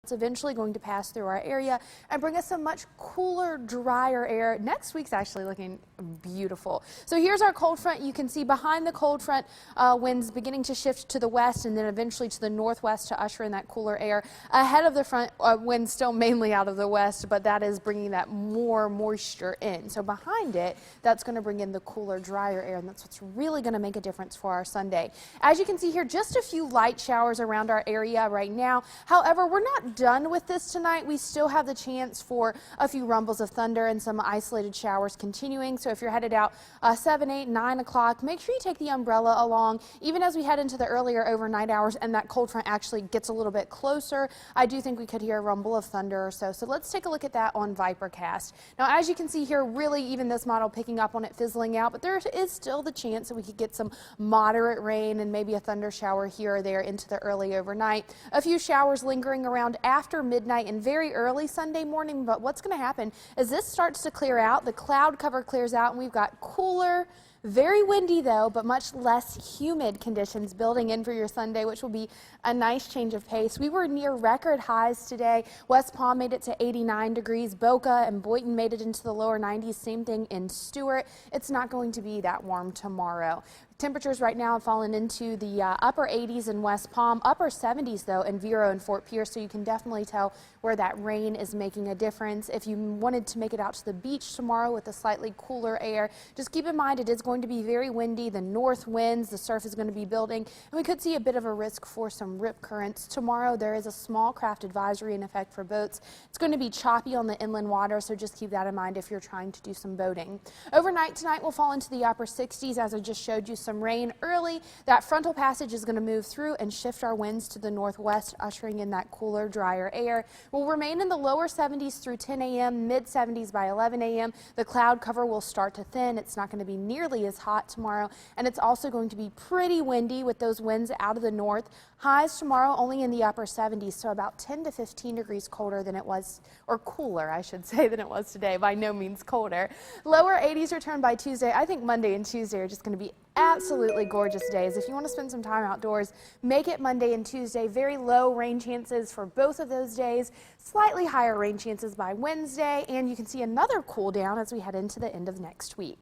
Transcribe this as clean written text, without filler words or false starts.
that's eventually going to pass through our area and bring us some much cooler, drier air. Next week's actually looking beautiful. So here's our cold front. You can see behind the cold front, winds beginning to shift to the west and then eventually to the northwest to usher in that cooler air. Ahead of the front, wind still mainly out of the west, but that is bringing that more moisture in. So behind it, that's going to bring in the cooler, drier air, and that's what's really going to make a difference for our Sunday. As you can see here, just a few light showers around our area right now. However, we're not done with this tonight. We still have the chance for a few rumbles of thunder and some isolated showers continuing. So if you're headed out 7, 8, 9 o'clock, make sure you take the umbrella along. Even as we head into the earlier overnight hours and that cold front actually gets a little bit closer, I do think we could hear a rumble of thunder or so. So let's take a look at that on Vipercast. Now, as you can see here, really even this model picking up on it fizzling out, but there is still the chance that we could get some moderate rain and maybe a thunder shower here or there into the early overnight. A few showers lingering around after midnight and very early Sunday morning, but what's going to happen is this starts to clear out, the cloud cover clears out, and we've got cooler, very windy though, but much less humid conditions building in for your Sunday, which will be a nice change of pace. We were near record highs today. West Palm made it to 89 degrees. Boca and Boynton made it into the lower 90s. Same thing in Stewart. It's not going to be that warm tomorrow. Temperatures right now have fallen into the upper 80s in West Palm, upper 70s though in Vero and Fort Pierce, so you can definitely tell where that rain is making a difference. If you wanted to make it out to the beach tomorrow with a slightly cooler air, just keep in mind it is going to be very windy. The north winds, the surf is going to be building, and we could see a bit of a risk for some rip currents. Tomorrow there is a small craft advisory in effect for boats. It's going to be choppy on the inland water, so just keep that in mind if you're trying to do some boating. Overnight tonight we'll fall into the upper 60s as I just showed you. Some rain early. That frontal passage is going to move through and shift our winds to the northwest, ushering in that cooler, drier air. We'll remain in the lower 70s through 10 a.m., mid 70s by 11 a.m. The cloud cover will start to thin. It's not going to be nearly as hot tomorrow, and it's also going to be pretty windy with those winds out of the north. Highs tomorrow only in the upper 70s, so about 10 to 15 degrees colder than it was, or cooler, I should say, than it was today. By no means colder. Lower 80s return by Tuesday. I think Monday and Tuesday are just going to be absolutely gorgeous days. If you want to spend some time outdoors, make it Monday and Tuesday. Very low rain chances for both of those days. Slightly higher rain chances by Wednesday, and you can see another cool down as we head into the end of next week.